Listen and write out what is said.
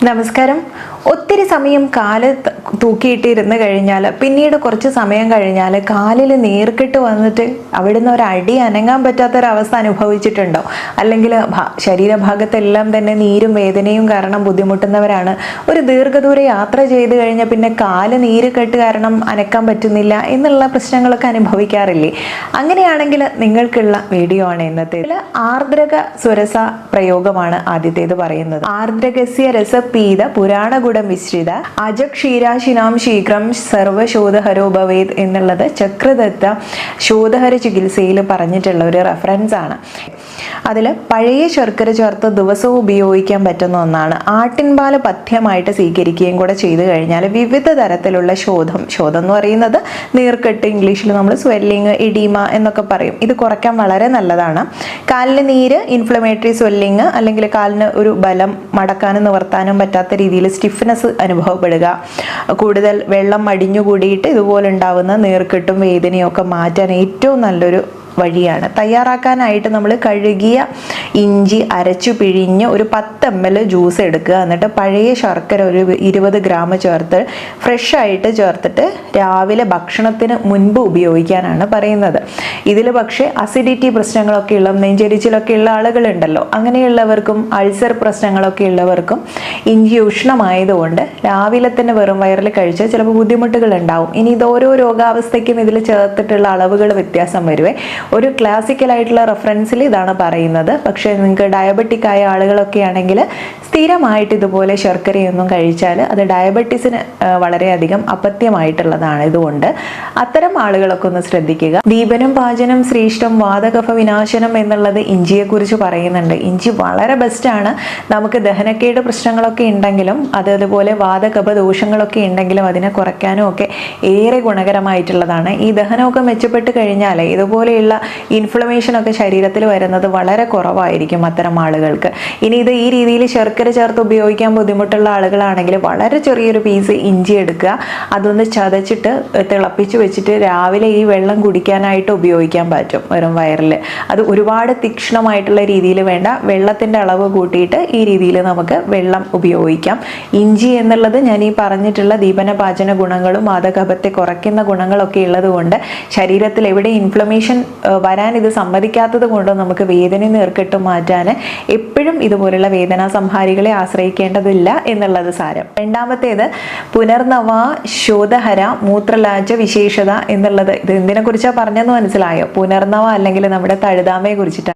നമസ്കാരം. ഒത്തിരി സമയം കാല് തൂക്കിയിട്ടിരുന്ന് കഴിഞ്ഞാൽ പിന്നീട് കുറച്ച് സമയം കഴിഞ്ഞാൽ കാലിൽ നീർക്കെട്ട് വന്നിട്ട് അവിടുന്ന് ഒരു അടി അനങ്ങാൻ പറ്റാത്തൊരവസ്ഥ അനുഭവിച്ചിട്ടുണ്ടോ? അല്ലെങ്കിൽ ശരീരഭാഗത്തെല്ലാം തന്നെ നീരും വേദനയും കാരണം ബുദ്ധിമുട്ടുന്നവരാണ്. ഒരു ദീർഘദൂര യാത്ര ചെയ്ത് കഴിഞ്ഞാൽ പിന്നെ കാല് നീരുകെട്ട് കാരണം അനക്കാൻ പറ്റുന്നില്ല എന്നുള്ള പ്രശ്നങ്ങളൊക്കെ അനുഭവിക്കാറില്ലേ? അങ്ങനെയാണെങ്കിൽ നിങ്ങൾക്കുള്ള വീഡിയോ ആണ് ഇന്നത്തെ. ആർദ്രക സ്വരസ പ്രയോഗമാണ് ആദ്യത്തേത് പറയുന്നത്. ആർദ്രകസ്യ രസപീത പുരാണഗുണ മിശ്രിത അജക്ഷീരാശിനാം ശീഘ്രം സർവശോധഹരോ ഭവേത് എന്നുള്ളത് ചക്രദത്ത ശോധഹര ചികിത്സയിൽ പറഞ്ഞിട്ടുള്ള ഒരു റെഫറൻസ് ആണ്. അതിൽ പഴയ ശർക്കര ചേർത്ത് ദിവസവും ഉപയോഗിക്കാൻ പറ്റുന്ന ഒന്നാണ്. ആട്ടിൻപാല് പഥ്യമായിട്ട് സ്വീകരിക്കുകയും കൂടെ ചെയ്തു കഴിഞ്ഞാൽ വിവിധ തരത്തിലുള്ള ശോധം എന്ന് പറയുന്നത് നീർക്കെട്ട്, ഇംഗ്ലീഷിൽ നമ്മൾ സ്വെല്ലിങ്, എഡീമ എന്നൊക്കെ പറയും, ഇത് കുറയ്ക്കാൻ വളരെ നല്ലതാണ്. കാലിന് നീര്, ഇൻഫ്ലമേറ്ററി സ്വെല്ലിങ്, അല്ലെങ്കിൽ കാലിന് ഒരു ബലം മടക്കാനും നിവർത്താനും പറ്റാത്ത രീതിയിൽ സ്റ്റിഫ്നെസ് അനുഭവപ്പെടുക, കൂടുതൽ വെള്ളം അടിഞ്ഞുകൂടിയിട്ട് ഇതുപോലെ ഉണ്ടാവുന്ന നീർക്കെട്ടും വേദനയും ഒക്കെ മാറ്റാൻ ഏറ്റവും നല്ലൊരു വഴിയാണ്. തയ്യാറാക്കാനായിട്ട് നമ്മൾ കഴുകിയ ഇഞ്ചി അരച്ചു പിഴിഞ്ഞ് ഒരു 10 ml ജ്യൂസ് എടുക്കുക. എന്നിട്ട് പഴയ ശർക്കര ഒരു 20 ഗ്രാം ചേർത്ത് ഫ്രഷ് ആയിട്ട് ചേർത്തിട്ട് രാവിലെ ഭക്ഷണത്തിന് മുൻപ് ഉപയോഗിക്കാനാണ് പറയുന്നത്. ഇതിൽ പക്ഷേ അസിഡിറ്റി പ്രശ്നങ്ങളൊക്കെ ഉള്ള, നെഞ്ചരിച്ചിലൊക്കെ ഉള്ള ആളുകളുണ്ടല്ലോ, അങ്ങനെയുള്ളവർക്കും അൾസർ പ്രശ്നങ്ങളൊക്കെ ഉള്ളവർക്കും ഇഞ്ചി ഉഷ്ണമായതുകൊണ്ട് രാവിലെ തന്നെ വെറും വയറിൽ കഴിച്ചാൽ ചിലപ്പോൾ ബുദ്ധിമുട്ടുകൾ ഉണ്ടാവും. ഇനി ഇത് ഓരോ രോഗാവസ്ഥയ്ക്കും ഇതിൽ ചേർത്തിട്ടുള്ള അളവുകൾ വ്യത്യാസം വരുവേ. ഒരു ക്ലാസിക്കൽ ആയിട്ടുള്ള റെഫറൻസിൽ ഇതാണ് പറയുന്നത്. പക്ഷേ നിങ്ങൾക്ക് ഡയബറ്റിക് ആയ ആളുകളൊക്കെ ആണെങ്കിൽ സ്ഥിരമായിട്ട് ഇതുപോലെ ശർക്കരയൊന്നും കഴിച്ചാൽ അത് ഡയബറ്റീസിന് വളരെയധികം അപഥ്യമായിട്ടുള്ളതാണ്. ഇതുകൊണ്ട് അത്തരം ആളുകളൊക്കെ ഒന്ന് ശ്രദ്ധിക്കുക. ദീപനം പാചനം ശ്രീഷ്ടം വാതകഫ വിനാശനം എന്നുള്ളത് ഇഞ്ചിയെക്കുറിച്ച് പറയുന്നുണ്ട്. ഇഞ്ചി വളരെ ബെസ്റ്റാണ്. നമുക്ക് ദഹനക്കേട് പ്രശ്നങ്ങളൊക്കെ ഉണ്ടെങ്കിലും അതുപോലെ വാതകഫ ദോഷങ്ങളൊക്കെ ഉണ്ടെങ്കിലും അതിനെ കുറയ്ക്കാനും ഒക്കെ ഏറെ ഗുണകരമായിട്ടുള്ളതാണ്. ഈ ദഹനമൊക്കെ മെച്ചപ്പെട്ട് കഴിഞ്ഞാൽ ഇതുപോലെയുള്ള ഇൻഫ്ലമേഷൻ ഒക്കെ ശരീരത്തിൽ വരുന്നത് വളരെ കുറവായിരിക്കും അത്തരം ആളുകൾക്ക്. ഇനി ഇത് ഈ രീതിയിൽ ശർക്കര ചേർത്ത് ഉപയോഗിക്കാൻ ബുദ്ധിമുട്ടുള്ള ആളുകളാണെങ്കിൽ വളരെ ചെറിയൊരു പീസ് ഇഞ്ചി എടുക്കുക, അതൊന്ന് ചതച്ചിട്ട് തിളപ്പിച്ച് വെച്ചിട്ട് രാവിലെ ഈ വെള്ളം കുടിക്കാനായിട്ട് ഉപയോഗിക്കാൻ പറ്റും വെറും വയറിൽ. അത് ഒരുപാട് തീക്ഷ്ണമായിട്ടുള്ള രീതിയിൽ വേണ്ട, വെള്ളത്തിൻ്റെ അളവ് കൂട്ടിയിട്ട് ഈ രീതിയിൽ നമുക്ക് വെള്ളം ഉപയോഗിക്കാം. ഇഞ്ചി എന്നുള്ളത് ഞാൻ ഈ പറഞ്ഞിട്ടുള്ള ദീപന പാചന ഗുണങ്ങളും വാതകഫത്തെ കുറയ്ക്കുന്ന ഗുണങ്ങളൊക്കെ ഉള്ളത് കൊണ്ട് ശരീരത്തിൽ എവിടെ ഇൻഫ്ലമേഷൻ വരാൻ ഇത് സമ്മതിക്കാത്തത് കൊണ്ട് നമുക്ക് വേദന നീർക്കെട്ട് മാറ്റാൻ എപ്പോഴും ഇതുപോലുള്ള വേദനാ സംഹാരികളെ ആശ്രയിക്കേണ്ടതില്ല എന്നുള്ളത് സാരം. രണ്ടാമത്തേത് പുനർനവ ശോധഹര മൂത്രലാജ വിശേഷത എന്നുള്ളത്. ഇത് എന്തിനെ കുറിച്ചാണ് പറഞ്ഞെന്ന് മനസ്സിലായോ? പുനർനവ അല്ലെങ്കിൽ നമ്മുടെ തഴുതാമയെ കുറിച്ചിട്ടാണ്.